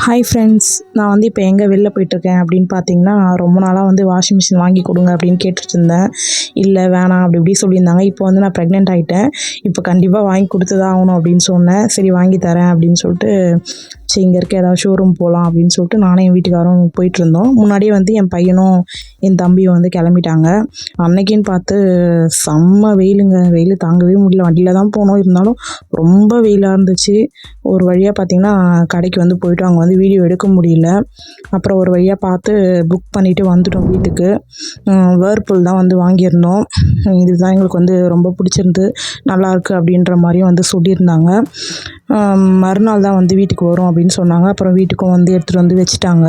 Hi friends, நான் வந்து இப்போ எங்கே வெளில போயிட்டுருக்கேன் அப்படின்னு பார்த்தீங்கன்னா, ரொம்ப நாளாக வந்து வாஷிங் மிஷின் வாங்கி கொடுங்க அப்படின்னு கேட்டுட்டு இருந்தேன். இல்லை வேணாம் அப்படி இப்படி சொல்லியிருந்தாங்க. இப்போ வந்து நான் ப்ரெக்னென்ட் ஆகிட்டேன். இப்போ கண்டிப்பாக வாங்கி கொடுத்து தான் ஆகணும் அப்படின்னு சொன்னேன். சரி வாங்கி தரேன் அப்படின்னு சொல்லிட்டு, சரி இங்கே இருக்க ஏதாவது ஷோரூம் போகலாம் அப்படின்னு சொல்லிட்டு நானும் என் வீட்டுக்காரும் போயிட்டுருந்தோம். முன்னாடியே வந்து என் பையனும் என் தம்பியும் வந்து கிளம்பிட்டாங்க. அன்னைக்குன்னு பார்த்து செம்ம வெயிலுங்க. வெயில் தாங்கவே முடியல. வண்டியில் தான் போனோம், இருந்தாலும் ரொம்ப வெயிலாக இருந்துச்சு. ஒரு வழியாக பார்த்திங்கன்னா கடைக்கு வந்து போயிட்டு அங்கே வந்து வீடியோ எடுக்க முடியல. அப்புறம் ஒரு வழியாக பார்த்து புக் பண்ணிவிட்டு வந்துட்டோம் வீட்டுக்கு. வேர்பூல் தான் வந்து வாங்கியிருந்தோம். இதுதான் எங்களுக்கு வந்து ரொம்ப பிடிச்சிருந்து, நல்லாயிருக்கு அப்படின்ற மாதிரியும் வந்து சொல்லியிருந்தாங்க. மறுநாள் தான் வந்து வீட்டுக்கு வரும் அப்படின்னு சொன்னாங்க. அப்புறம் வீட்டுக்கும் வந்து எடுத்துகிட்டு வந்து வச்சுட்டாங்க.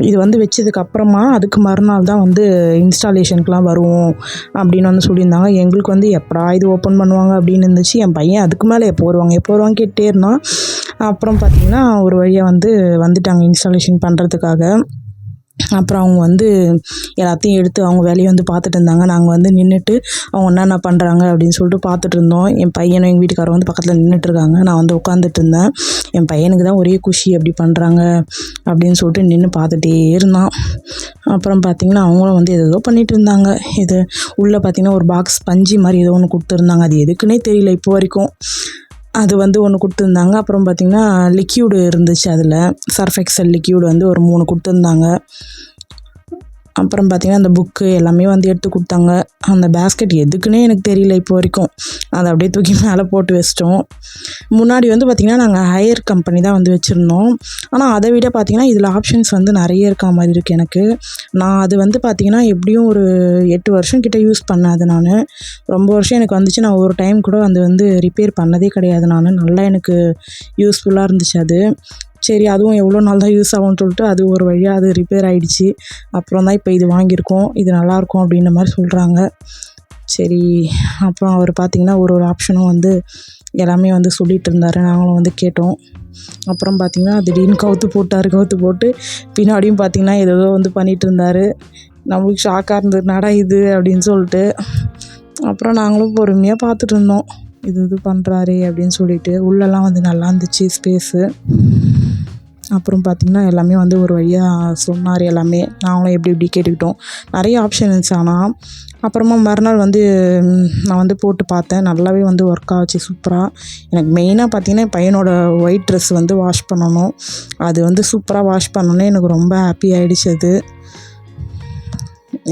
இது வந்து வச்சதுக்கப்புறமா அதுக்கு மறுநாள் தான் வந்து இன்ஸ்டாலேஷனுக்குலாம் வருவோம் அப்படின்னு வந்து சொல்லியிருந்தாங்க. எங்களுக்கு வந்து எப்படா இது ஓப்பன் பண்ணுவாங்க அப்படின்னு இருந்துச்சு. என் பையன் அதுக்கு மேலே எப்போ வருவாங்க கேட்டே இருந்தான். அப்புறம் பார்த்திங்கன்னா ஒரு வழியாக வந்துட்டாங்க இன்ஸ்டாலேஷன் பண்ணுறதுக்காக. அப்புறம் அவங்க வந்து எல்லாத்தையும் எடுத்து அவங்க வேலையை வந்து பார்த்துட்டு இருந்தாங்க. நாங்கள் வந்து நின்றுட்டு அவங்க என்னென்ன பண்ணுறாங்க அப்படின்னு சொல்லிட்டு பார்த்துட்டு இருந்தோம். என் பையனும் எங்கள் வீட்டுக்காரரும் வந்து பக்கத்தில் நின்றுட்டுருக்காங்க. நான் வந்து உட்காந்துட்டு இருந்தேன். என் பையனுக்கு தான் ஒரே குஷி, எப்படி பண்ணுறாங்க அப்படின்னு சொல்லிட்டு நின்று பார்த்துட்டே இருந்தான். அப்புறம் பார்த்திங்கன்னா அவங்களும் வந்து ஏதோ பண்ணிகிட்டு இருந்தாங்க. இது உள்ளே பார்த்திங்கன்னா ஒரு பாக்ஸ் பஞ்சு மாதிரி ஏதோ ஒன்று கொடுத்துருந்தாங்க. அது எதுக்குன்னே தெரியல இப்போ வரைக்கும். அது வந்து ஒன்று கொடுத்துருந்தாங்க. அப்புறம் பார்த்திங்கன்னா லிக்யூடு இருந்துச்சு. அதில் சர்ஃப் எக்ஸல் லிக்யூடு வந்து ஒரு 3 கொடுத்துருந்தாங்க. அப்புறம் பார்த்திங்கன்னா அந்த புக்கு எல்லாமே வந்து எடுத்து கொடுத்தாங்க. அந்த பேஸ்கெட் எதுக்குன்னே எனக்கு தெரியல இப்போ வரைக்கும். அதை அப்படியே தூக்கி மேலே போட்டு வச்சிட்டோம். முன்னாடி வந்து பார்த்திங்கன்னா நாங்கள் ஹையர் கம்பெனி தான் வந்து வச்சுருந்தோம். ஆனால் அதை விட பார்த்திங்கன்னா இதில் ஆப்ஷன்ஸ் வந்து நிறைய இருக்கா மாதிரி இருக்குது எனக்கு. நான் அது வந்து பார்த்திங்கன்னா எப்படியும் ஒரு 8 வருஷம் கிட்ட யூஸ் பண்ணேன். அது நான் ரொம்ப வருஷம் எனக்கு வந்துச்சு. நான் ஒரு டைம் கூட அது வந்து ரிப்பேர் பண்ணதே கிடையாது. நல்லா எனக்கு யூஸ்ஃபுல்லாக இருந்துச்சு அது. சரி அதுவும் எவ்வளோ நாள் தான் யூஸ் ஆகும்னு சொல்லிட்டு அது ஒரு வழியாக அது ரிப்பேர் ஆகிடுச்சு. அப்புறம் தான் இப்போ இது வாங்கியிருக்கோம். இது நல்லாயிருக்கும் அப்படின்ற மாதிரி சொல்கிறாங்க. சரி அப்புறம் அவர் பார்த்திங்கன்னா ஒரு ஆப்ஷனும் வந்து எல்லாமே வந்து சொல்லிகிட்டு இருந்தார். நாங்களும் வந்து கேட்டோம். அப்புறம் பார்த்திங்கன்னா திடீர்னு கவுத்து போட்டு பின்னாடியும் பார்த்திங்கன்னா ஏதோ வந்து பண்ணிகிட்டு இருந்தார். நம்மளுக்கு ஷாக்காக இருந்தது, நடா இது அப்படின்னு சொல்லிட்டு. அப்புறம் நாங்களும் பொறுமையாக பார்த்துட்டு இருந்தோம். இது பண்ணுறாரே அப்படின்னு சொல்லிட்டு. உள்ளெல்லாம் வந்து நல்லா இருந்துச்சு ஸ்பேஸு. அப்புறம் பார்த்திங்கன்னா எல்லாமே வந்து ஒரு வழியாக சொன்னார் எல்லாமே. நாங்களும் எப்படி கேட்டுக்கிட்டோம். நிறைய ஆப்ஷன் இருந்துச்சு. ஆனால் அப்புறமா மறுநாள் வந்து நான் வந்து போட்டு பார்த்தேன். நல்லாவே வந்து ஒர்க் ஆச்சு சூப்பராக. எனக்கு மெயினாக பார்த்திங்கன்னா என் பையனோட ஒயிட் ட்ரெஸ் வந்து வாஷ் பண்ணணும். அது வந்து சூப்பராக வாஷ் பண்ணோன்னே எனக்கு ரொம்ப ஹாப்பி ஆகிடுச்சு அது.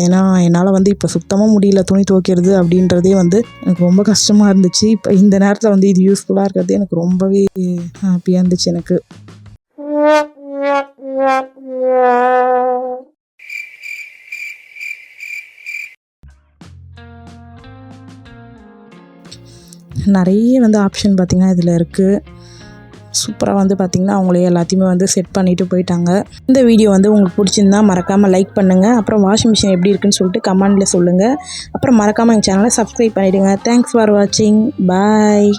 ஏன்னா என்னால் வந்து இப்போ சுத்தமாக முடியல துணி துவைக்கிறது அப்படின்றதே வந்து எனக்கு ரொம்ப கஷ்டமாக இருந்துச்சு. இப்போ இந்த நேரத்தில் வந்து இது யூஸ்ஃபுல்லாக இருக்கிறது எனக்கு ரொம்பவே ஹாப்பியாக இருந்துச்சு எனக்கு. நிறைய வந்து ஆப்ஷன் பார்த்திங்கன்னா இதில் இருக்குது. சூப்பராக வந்து பார்த்திங்கன்னா அவங்களே எல்லாத்தையுமே வந்து செட் பண்ணிவிட்டு போயிட்டாங்க. இந்த வீடியோ வந்து உங்களுக்கு பிடிச்சிருந்தா மறக்காமல் லைக் பண்ணுங்கள். அப்புறம் வாஷிங் மிஷின் எப்படி இருக்குன்னு சொல்லிட்டு கமெண்டில் சொல்லுங்கள். அப்புறம் மறக்காமல் எங்கள் சேனலை சப்ஸ்கிரைப் பண்ணிவிடுங்க. தேங்க்ஸ் ஃபார் வாட்சிங். பாய்.